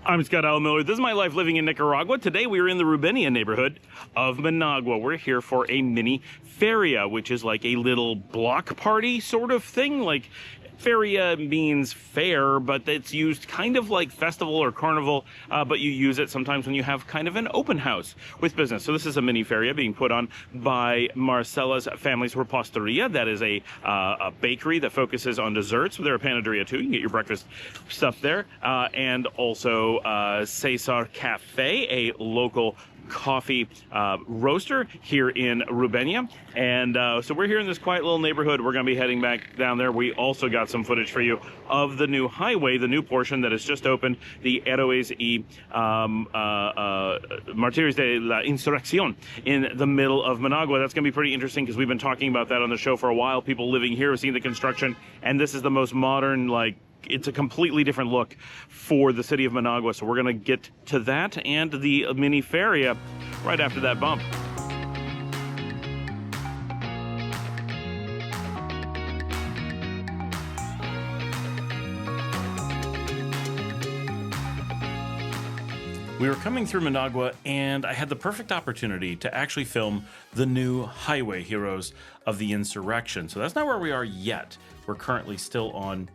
I'm Scott Al Miller. This is my life living in Nicaragua. Today we are in the Rubenia neighborhood of Managua. We're here for a mini-feria, which is like a little block party sort of thing. Like, feria means fair, but it's used kind of like festival or carnival, but you use it sometimes when you have kind of an open house with business. So this is a mini-feria being put on by Marcela's family's reposteria. That is a bakery that focuses on desserts. They're a panaderia too. You can get your breakfast stuff there. And also Ceasar Cafe, a local coffee roaster here in Rubenia. And so we're here in this quiet little neighborhood. We're going to be heading back down there. We also got some footage for you of the new highway, the new portion that has just opened, the Heroes y Martires de la Insureccion in the middle of Managua. That's going to be pretty interesting because we've been talking about that on the show for a while. People living here have seen the construction, and this is the most modern, like, it's a completely different look for the city of Managua. So we're going to get to that and the mini-feria right after that bump. We were coming through Managua, and I had the perfect opportunity to actually film the new highway heroes of the Insurrection. So that's not where we are yet. We're currently still on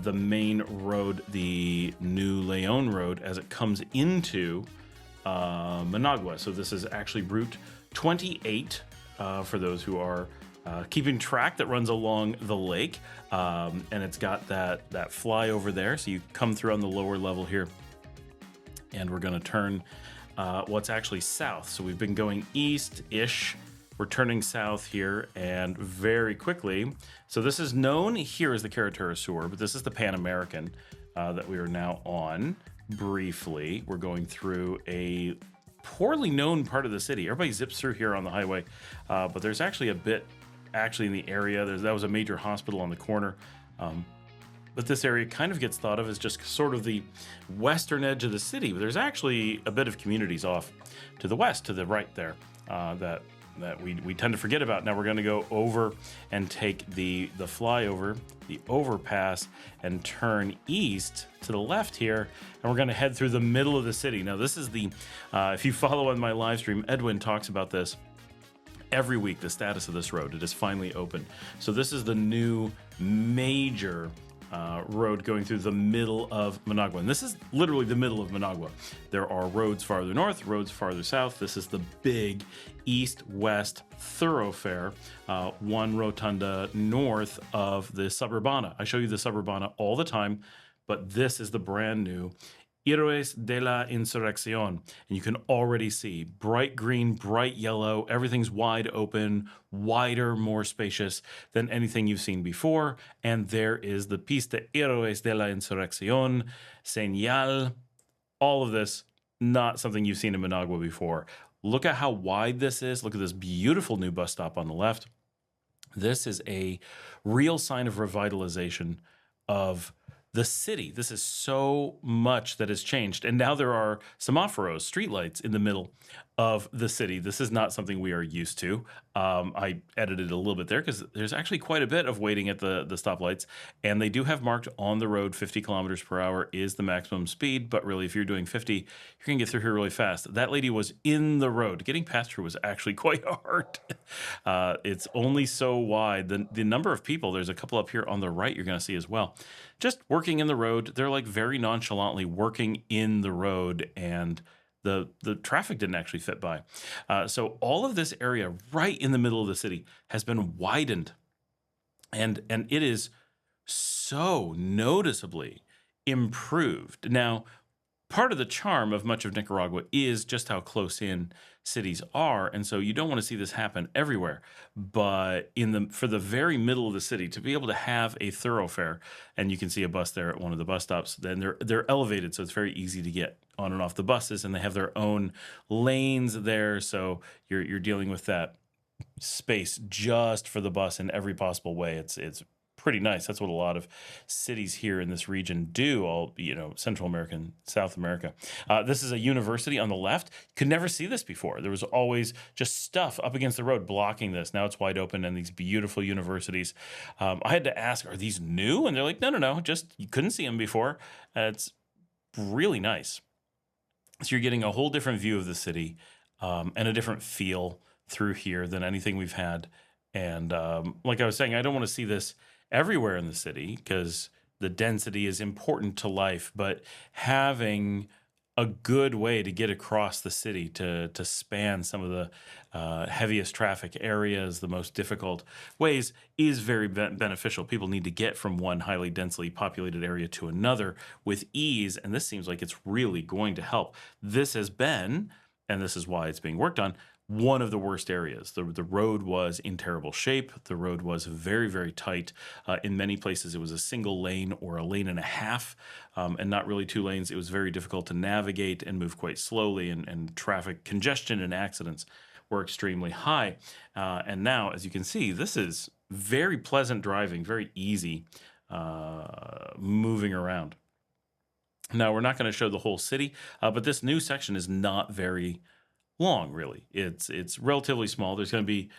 the main road, the new Leon road, as it comes into Managua. So this is actually Route 28 for those who are keeping track, that runs along the lake. And it's got that flyover there. So you come through on the lower level here. And we're going to turn what's actually south. So we've been going east-ish. We're turning south here, and very quickly. So this is known here as the Carretera Sur, but this is the Pan American that we are now on. Briefly, we're going through a poorly known part of the city. Everybody zips through here on the highway, but there's actually a bit in the area. That was a major hospital on the corner. But this area kind of gets thought of as just sort of the western edge of the city. But there's actually a bit of communities off to the west, to the right there, that we tend to forget about. Now we're going to go over and take the flyover, the overpass, and turn east to the left here, and we're going to head through the middle of the city. Now this is the, if you follow on my live stream, Edwin talks about this every week, the status of this road. It is finally open. So this is the new major road going through the middle of Managua. And this is literally the middle of Managua. There are roads farther north, roads farther south. This is the big east-west thoroughfare, one rotunda north of the Suburbana. I show you the Suburbana all the time, but this is the brand new Heroes de la Insureccion. And you can already see bright green, bright yellow. Everything's wide open, wider, more spacious than anything you've seen before. And there is the Pista Heroes de la Insureccion, Señal. All of this, not something you've seen in Managua before. Look at how wide this is. Look at this beautiful new bus stop on the left. This is a real sign of revitalization of the city. This is so much that has changed. And now there are semáforos, streetlights in the middle of the city. This is not something we are used to. I edited a little bit there because there's actually quite a bit of waiting at the stoplights. And they do have marked on the road 50 kilometers per hour is the maximum speed. But really, if you're doing 50, you're going to get through here really fast. That lady was in the road. Getting past her was actually quite hard. It's only so wide. The number of people, there's a couple up here on the right you're going to see as well. Just working in the road. They're like very nonchalantly working in the road, and the traffic didn't actually fit by. So all of this area right in the middle of the city has been widened, and it is so noticeably improved. Now, part of the charm of much of Nicaragua is just how close in cities are, and so you don't want to see this happen everywhere. But for the very middle of the city, to be able to have a thoroughfare, and you can see a bus there at one of the bus stops, then they're elevated, so it's very easy to get on and off the buses, and they have their own lanes there, so you're dealing with that space just for the bus in every possible way. It's pretty nice. That's what a lot of cities here in this region do, all, Central America and South America. This is a university on the left. You could never see this before. There was always just stuff up against the road blocking this. Now it's wide open and these beautiful universities. I had to ask, are these new? And they're like, no, just you couldn't see them before. really nice. So you're getting a whole different view of the city, and a different feel through here than anything we've had. And like I was saying, I don't want to see this everywhere in the city because the density is important to life, but having a good way to get across the city to span some of the heaviest traffic areas, the most difficult ways, is very beneficial. People need to get from one highly densely populated area to another with ease, and this seems like it's really going to help. This has been, and this is why it's being worked on, one of the worst areas. The road was in terrible shape. The road was very, very tight. In many places, it was a single lane or a lane and a half, and not really two lanes. It was very difficult to navigate and move quite slowly, and traffic congestion and accidents were extremely high. And now, as you can see, this is very pleasant driving, very easy moving around. Now, we're not going to show the whole city, but this new section is not very long, really. It's relatively small. There's going to be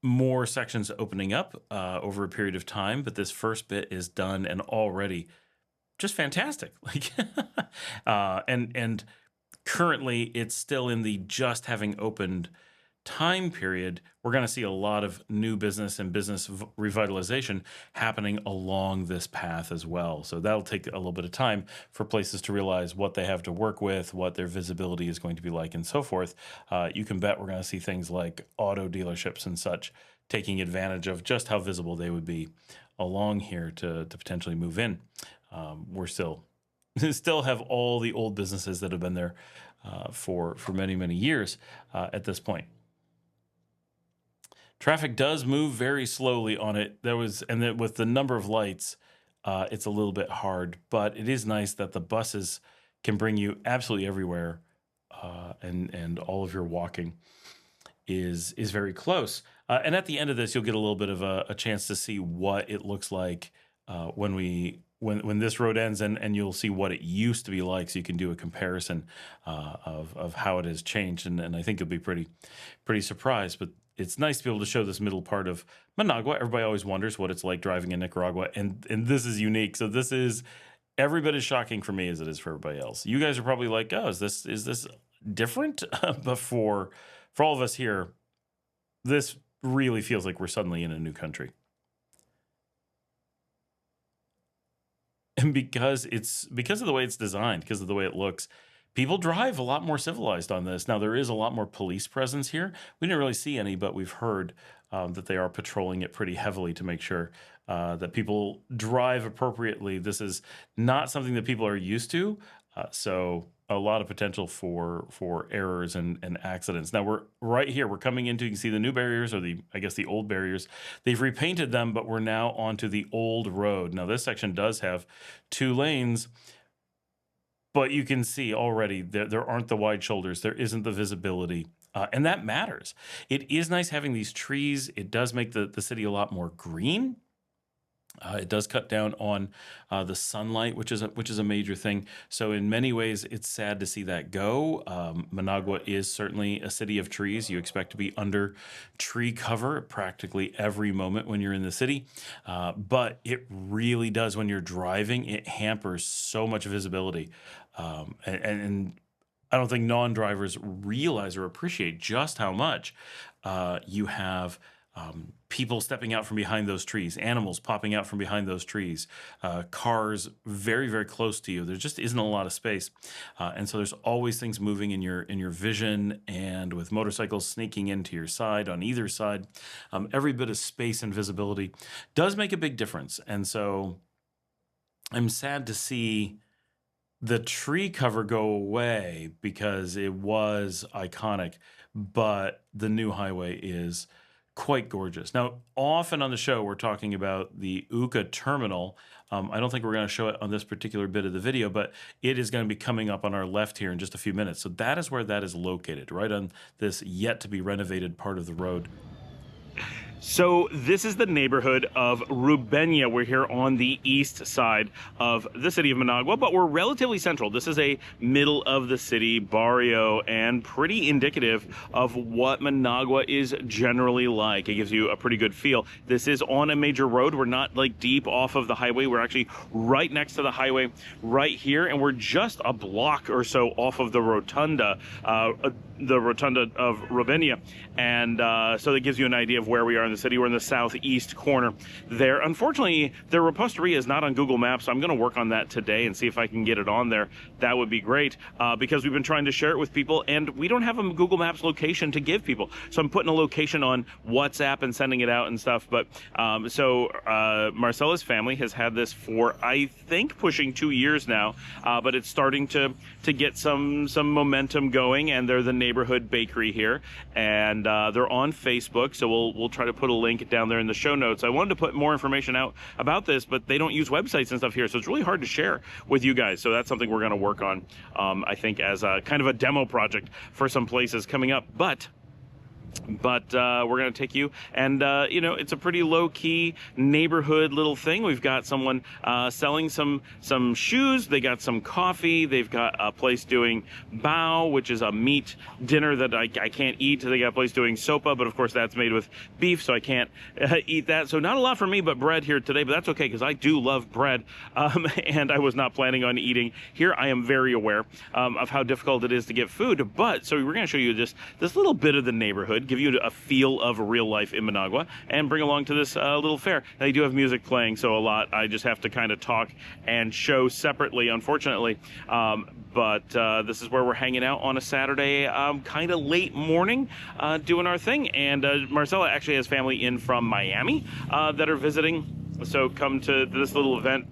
more sections opening up over a period of time, but this first bit is done and already just fantastic. Like, and currently it's still in the just having opened time period. We're going to see a lot of new business and business revitalization happening along this path as well. So that'll take a little bit of time for places to realize what they have to work with, what their visibility is going to be like, and so forth. You can bet we're going to see things like auto dealerships and such taking advantage of just how visible they would be along here to potentially move in. We're still have all the old businesses that have been there for many, many years at this point. Traffic does move very slowly on it. And then with the number of lights, it's a little bit hard, but it is nice that the buses can bring you absolutely everywhere, and all of your walking is very close. And at the end of this, you'll get a little bit of a chance to see what it looks like when this road ends, and you'll see what it used to be like, so you can do a comparison of how it has changed. And I think you'll be pretty surprised. But it's nice to be able to show this middle part of Managua. Everybody always wonders what it's like driving in Nicaragua, and this is unique. So this is every bit as shocking for me as it is for everybody else. You guys are probably like, "Oh, is this different?" But for all of us here, this really feels like we're suddenly in a new country. And because of the way it's designed, because of the way it looks, people drive a lot more civilized on this. Now, there is a lot more police presence here. We didn't really see any, but we've heard that they are patrolling it pretty heavily to make sure that people drive appropriately. This is not something that people are used to, so a lot of potential for errors and accidents. Now, we're right here. We're coming into, you can see the new barriers, or I guess the old barriers. They've repainted them, but we're now onto the old road. Now, this section does have 2 lanes, but you can see already there aren't the wide shoulders. There isn't the visibility, and that matters. It is nice having these trees. It does make the city a lot more green. It does cut down on the sunlight, which is a major thing. So in many ways, it's sad to see that go. Managua is certainly a city of trees. You expect to be under tree cover practically every moment when you're in the city. But it really does, when you're driving, it hampers so much visibility. And I don't think non-drivers realize or appreciate just how much you have people stepping out from behind those trees, animals popping out from behind those trees, cars very, very close to you. There just isn't a lot of space. And so there's always things moving in your vision, and with motorcycles sneaking into your side on either side, every bit of space and visibility does make a big difference. And so I'm sad to see the tree cover go away because it was iconic, but the new highway is quite gorgeous. Now, often on the show, we're talking about the UCA terminal. I don't think we're going to show it on this particular bit of the video, but it is going to be coming up on our left here in just a few minutes. So that is where that is located, right on this yet to be renovated part of the road. So this is the neighborhood of Rubenia. We're here on the east side of the city of Managua, but we're relatively central. This is a middle of the city barrio and pretty indicative of what Managua is generally like. It gives you a pretty good feel. This is on a major road. We're not like deep off of the highway. We're actually right next to the highway right here, and we're just a block or so off of the Rotunda of Rubenia. And so that gives you an idea of where we are in the city. We're in the southeast corner there. Unfortunately, their reposteria is not on Google Maps, so I'm going to work on that today and see if I can get it on there. That would be great because we've been trying to share it with people, and we don't have a Google Maps location to give people. So I'm putting a location on WhatsApp and sending it out and stuff. But Marcela's family has had this for, I think, pushing 2 years now, but it's starting to get some momentum going, and they're the neighborhood bakery here, and they're on Facebook, so we'll try to put a link down there in the show notes. I wanted to put more information out about this, but they don't use websites and stuff here, so it's really hard to share with you guys. So that's something we're going to work on, I think, as a kind of a demo project for some places coming up. But we're going to take you, and you know, it's a pretty low-key neighborhood little thing. We've got someone selling some shoes. They got some coffee. They've got a place doing bao, which is a meat dinner that I can't eat. They got a place doing sopa, but of course that's made with beef, so I can't eat that. So not a lot for me but bread here today, but that's okay because I do love bread, and I was not planning on eating here. I am very aware of how difficult it is to get food, but so we're going to show you just this little bit of the neighborhood, give you a feel of real life in Managua, and bring along to this little fair. They do have music playing, so a lot I just have to kind of talk and show separately, unfortunately. But this is where we're hanging out on a Saturday, kind of late morning, doing our thing. And Marcela actually has family in from Miami that are visiting, so come to this little event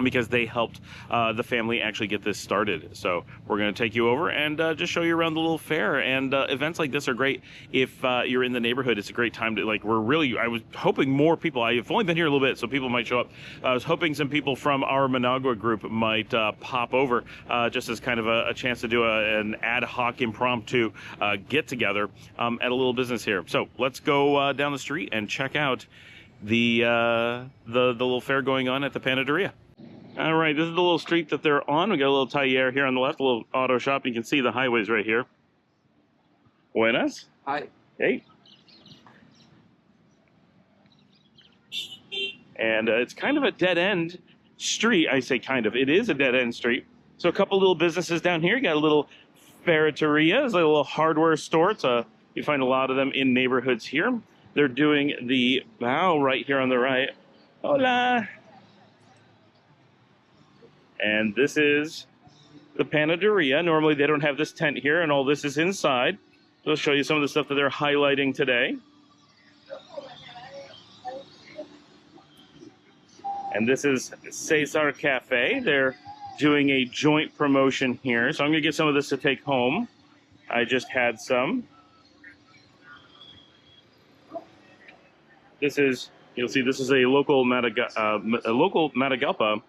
because they helped the family actually get this started. So we're going to take you over and just show you around the little fair. And events like this are great if you're in the neighborhood. It's a great time to, like, I was hoping more people, I've only been here a little bit, so people might show up. I was hoping some people from our Managua group might pop over just as kind of a chance to do an ad hoc impromptu get together at a little business here. So let's go down the street and check out the little fair going on at the panaderia. All right, this is the little street that they're on. We got a little taller here on the left, a little auto shop. You can see the highways right here. Buenas. Hi. Hey. And it's kind of a dead-end street. I say kind of. It is a dead-end street. So a couple little businesses down here. You got a little ferreteria. It's like a little hardware store. You find a lot of them in neighborhoods here. They're doing the bao right here on the right. Hola. And this is the panaderia. Normally they don't have this tent here, and all this is inside. So I'll show you some of the stuff that they're highlighting today. And this is Ceasar Cafe. They're doing a joint promotion here. So I'm going to get some of this to take home. I just had some. This is, you'll see, this is a local Matagalpa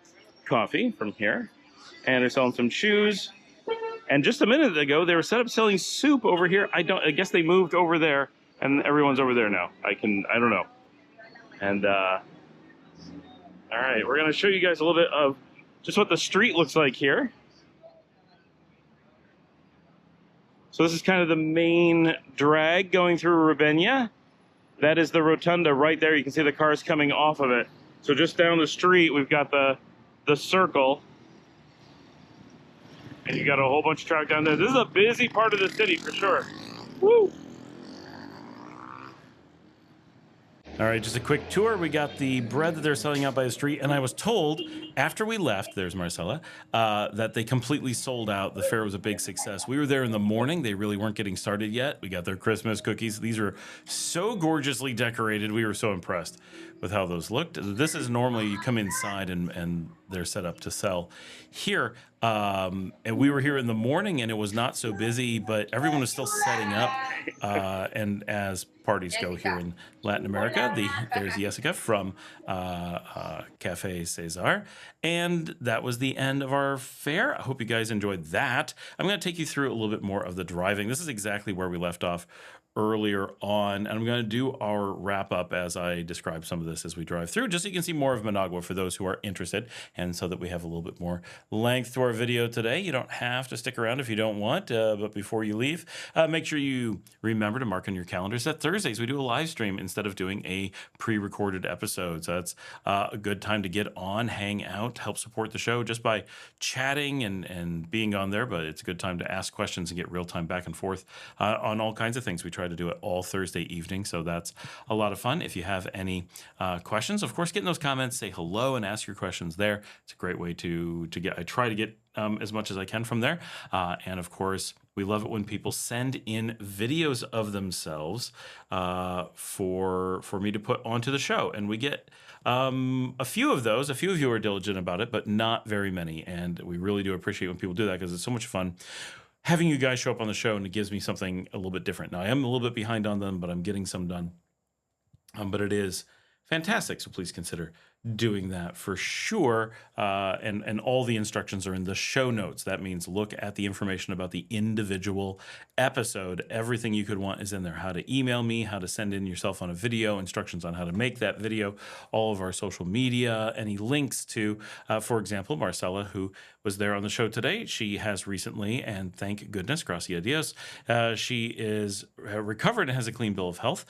coffee from here, and they're selling some shoes. And just a minute ago they were set up selling soup over here. I guess they moved over there, and everyone's over there now. I don't know. And all right, we're gonna show you guys a little bit of just what the street looks like here. So this is kind of the main drag going through Rubenia. That is the Rotunda right there. You can see the cars coming off of it. So just down the street we've got the circle, and you got a whole bunch of traffic down there. This is a busy part of the city for sure. Woo! All right, just a quick tour. We got the bread that they're selling out by the street, and I was told after we left, there's Marcela, that they completely sold out. The fair was a big success. We were there in the morning. They really weren't getting started yet. We got their Christmas cookies. These are so gorgeously decorated. We were so impressed with how those looked. This is normally you come inside and they're set up to sell. Here, and we were here in the morning and it was not so busy, but everyone was still setting up. And as parties go here in Latin America, there's Jessica from Cafe Ceasar, and that was the end of our fair. I hope you guys enjoyed that. I'm going to take you through a little bit more of the driving. This is exactly where we left off earlier on, and I'm going to do our wrap up as I describe some of this as we drive through, just so you can see more of Managua for those who are interested, and so that we have a little bit more length to our video today. You don't have to stick around if you don't want, but before you leave, make sure you remember to mark on your calendars that Thursdays we do a live stream instead of doing a pre-recorded episode. So that's a good time to get on, hang out, help support the show just by chatting and being on there, but it's a good time to ask questions and get real-time back and forth on all kinds of things. We try to do it all Thursday evening, so that's a lot of fun. If you have any questions, of course, get in those comments, say hello, and ask your questions there. It's a great way to get. I try to get as much as I can from there, and of course, we love it when people send in videos of themselves for me to put onto the show, and we get a few of those. A few of you are diligent about it, but not very many, and we really do appreciate when people do that because it's so much fun having you guys show up on the show, and it gives me something a little bit different. Now, I am a little bit behind on them, but I'm getting some done. But it is fantastic, so please consider doing that for sure. And all the instructions are in the show notes. That means look at the information about the individual episode. Everything you could want is in there. How to email me, how to send in yourself on a video, instructions on how to make that video, all of our social media, any links to, for example, Marcela, who was there on the show today. She has recently, and thank goodness, gracias a Dios, she is recovered and has a clean bill of health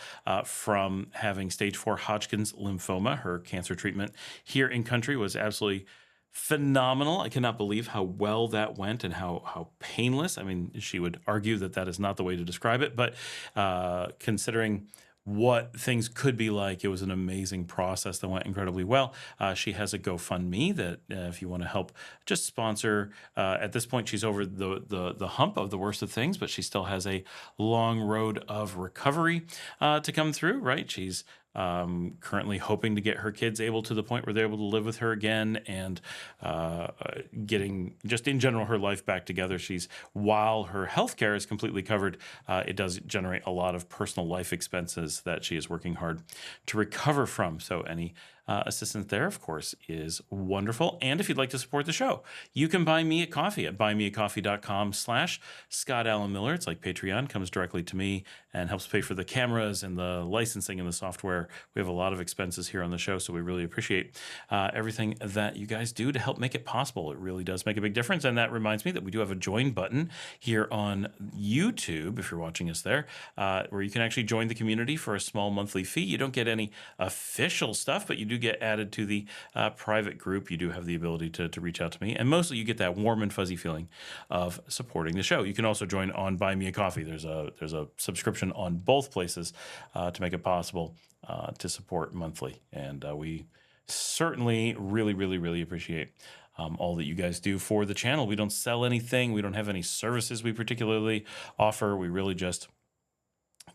from having stage 4 Hodgkin's lymphoma. Her cancer treatment here in country was absolutely phenomenal. I cannot believe how well that went and how painless. I mean, she would argue that that is not the way to describe it, but considering what things could be like, it was an amazing process that went incredibly well. She has a GoFundMe that if you want to help, just sponsor. At this point, she's over the hump of the worst of things, but she still has a long road of recovery to come through, right? She's currently hoping to get her kids able to the point where they're able to live with her again, and getting just in general her life back together. While her healthcare is completely covered, it does generate a lot of personal life expenses that she is working hard to recover from. So any assistance there, of course, is wonderful. And if you'd like to support the show, you can buy me a coffee at buymeacoffee.com/Scott Allen Miller. It's like Patreon, comes directly to me and helps pay for the cameras and the licensing and the software. We have a lot of expenses here on the show, so we really appreciate everything that you guys do to help make it possible. It really does make a big difference. And that reminds me that we do have a join button here on YouTube, if you're watching us there, where you can actually join the community for a small monthly fee. You don't get any official stuff, but you do get added to the private group. You do have the ability to reach out to me, and mostly you get that warm and fuzzy feeling of supporting the show. You can also join on Buy Me a Coffee. There's a subscription on both places to make it possible to support monthly, and we certainly really appreciate all that you guys do for the channel. We don't sell anything. We don't have any services we particularly offer. We really just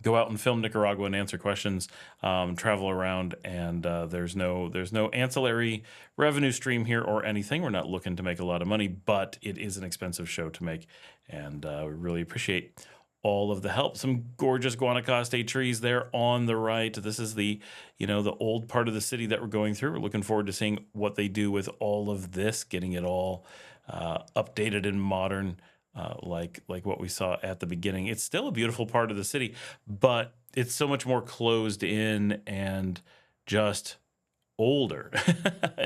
go out and film Nicaragua and answer questions, travel around, and there's no ancillary revenue stream here or anything. We're not looking to make a lot of money, but it is an expensive show to make, and we really appreciate all of the help. Some gorgeous Guanacaste trees there on the right. This is the old part of the city that we're going through. We're looking forward to seeing what they do with all of this, getting it all updated and modern. Like what we saw at the beginning. It's still a beautiful part of the city, but it's so much more closed in and just older.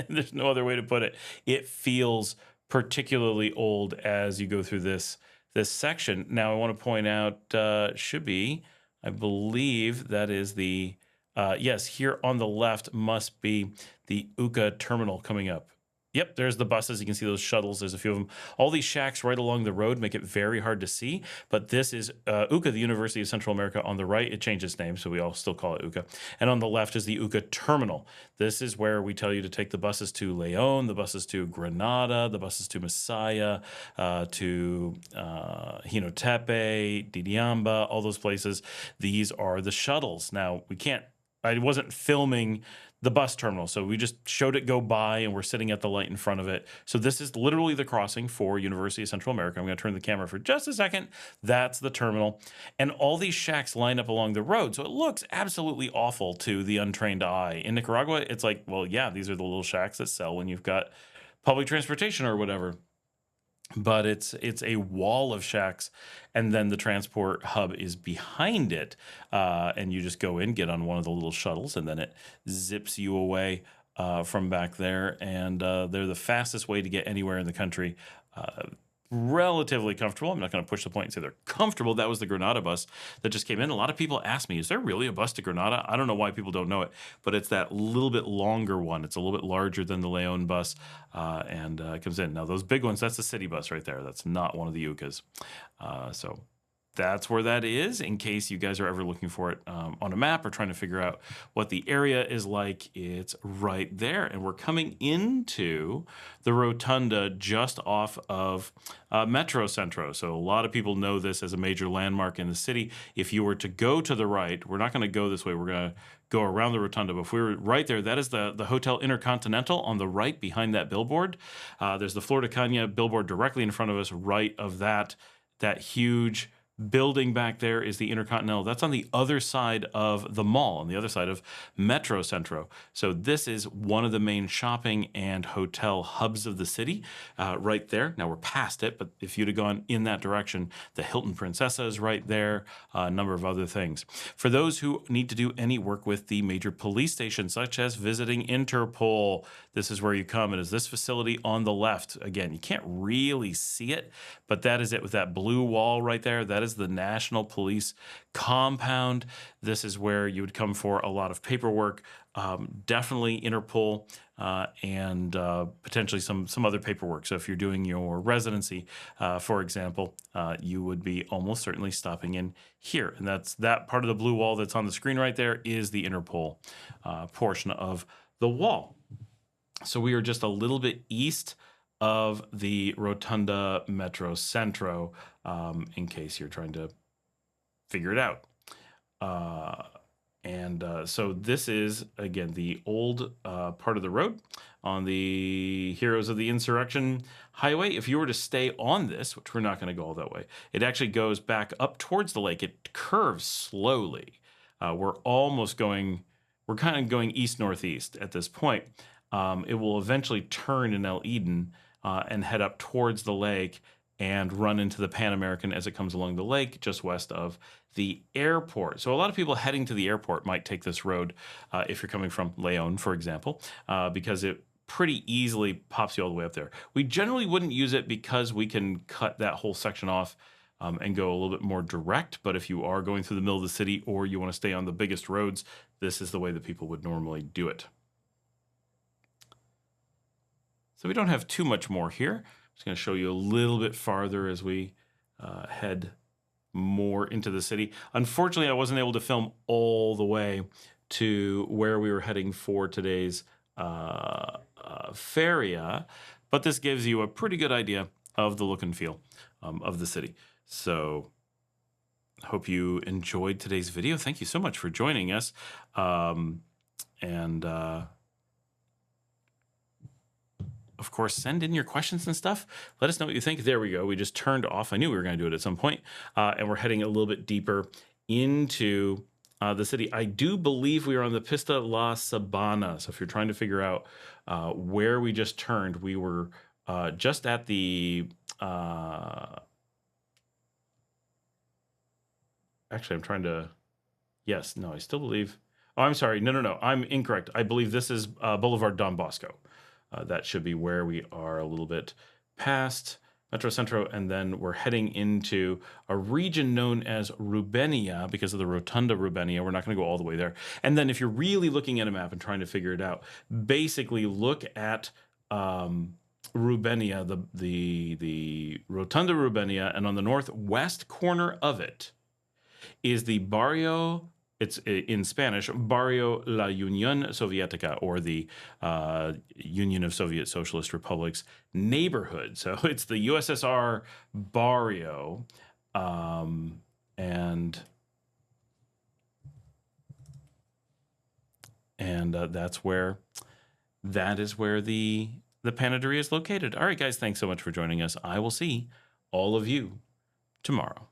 There's no other way to put it. It feels particularly old as you go through this section. Now, I want to point out, I believe that is the, yes, here on the left must be the UCA terminal coming up. Yep, there's the buses. You can see those shuttles. There's a few of them. All these shacks right along the road make it very hard to see, but this is UCA, the University of Central America. On the right, it changed its name, so we all still call it UCA. And on the left is the UCA terminal. This is where we tell you to take the buses to Leon, the buses to Granada, the buses to Masaya, to Jinotepe, Didiamba, all those places. These are the shuttles. Now, I wasn't filming the bus terminal. So we just showed it go by and we're sitting at the light in front of it. So this is literally the crossing for University of Central America. I'm going to turn the camera for just a second. That's the terminal. And all these shacks line up along the road. So it looks absolutely awful to the untrained eye. In Nicaragua, it's like, well, yeah, these are the little shacks that sell when you've got public transportation or whatever. But it's a wall of shacks, and then the transport hub is behind it, and you just go in, get on one of the little shuttles, and then it zips you away from back there. And they're the fastest way to get anywhere in the country. Relatively comfortable. I'm not going to push the point and say they're comfortable. That was the Granada bus that just came in. A lot of people ask me, is there really a bus to Granada? I don't know why people don't know it, but it's that little bit longer one. It's a little bit larger than the Leon bus, and it comes in. Now, those big ones, that's the city bus right there. That's not one of the UCAs. So that's where that is, in case you guys are ever looking for it on a map or trying to figure out what the area is like. It's right there. And we're coming into the Rotunda just off of Metro Centro. So a lot of people know this as a major landmark in the city. If you were to go to the right, we're not going to go this way. We're going to go around the Rotunda. But if we were right there, that is the Hotel Intercontinental on the right behind that billboard. There's the Flor de Caña billboard directly in front of us, right of that huge building back there is the Intercontinental. That's on the other side of the mall, on the other side of Metro Centro. So this is one of the main shopping and hotel hubs of the city, right there. Now we're past it, but if you'd have gone in that direction, the Hilton Princesa is right there, a number of other things. For those who need to do any work with the major police stations, such as visiting Interpol, this is where you come. It is this facility on the left. Again, you can't really see it, but that is it with that blue wall right there. That is the National Police compound. This is where you would come for a lot of paperwork, definitely Interpol, and potentially some other paperwork. So if you're doing your residency, for example, you would be almost certainly stopping in here. And that's that part of the blue wall that's on the screen right there is the Interpol portion of the wall. So we are just a little bit east of the Rotunda Metro Centro, in case you're trying to figure it out. So this is, again, the old part of the road on the Heroes of the Insurrection Highway. If you were to stay on this, which we're not going to go all that way, it actually goes back up towards the lake. It curves slowly. We're kind of going east-northeast at this point. It will eventually turn in El Eden and head up towards the lake and run into the Pan American as it comes along the lake just west of the airport. So a lot of people heading to the airport might take this road if you're coming from Leon, for example, because it pretty easily pops you all the way up there. We generally wouldn't use it because we can cut that whole section off and go a little bit more direct. But if you are going through the middle of the city or you want to stay on the biggest roads, this is the way that people would normally do it. So we don't have too much more here. I'm just going to show you a little bit farther as we head more into the city. Unfortunately, I wasn't able to film all the way to where we were heading for today's feria, but this gives you a pretty good idea of the look and feel of the city. So I hope you enjoyed today's video. Thank you so much for joining us. Of course, send in your questions and stuff. Let us know what you think. There we go. We just turned off. I knew we were going to do it at some point. And we're heading a little bit deeper into the city. I do believe we are on the Pista La Sabana. So if you're trying to figure out where we just turned, we were just at the... Actually, I'm trying to... Yes, no, I still believe... Oh, I'm sorry. No. I'm incorrect. I believe this is Boulevard Don Bosco. That should be where we are a little bit past Metro Centro, and then we're heading into a region known as Rubenia because of the Rotunda Rubenia. We're not going to go all the way there. And then if you're really looking at a map and trying to figure it out, basically look at Rubenia, the Rotunda Rubenia, and on the northwest corner of it is the Barrio. It's in Spanish, Barrio La Unión Soviética, or the Union of Soviet Socialist Republics neighborhood. So it's the USSR Barrio, and And that is where the panaderia is located. All right, guys, thanks so much for joining us. I will see all of you tomorrow.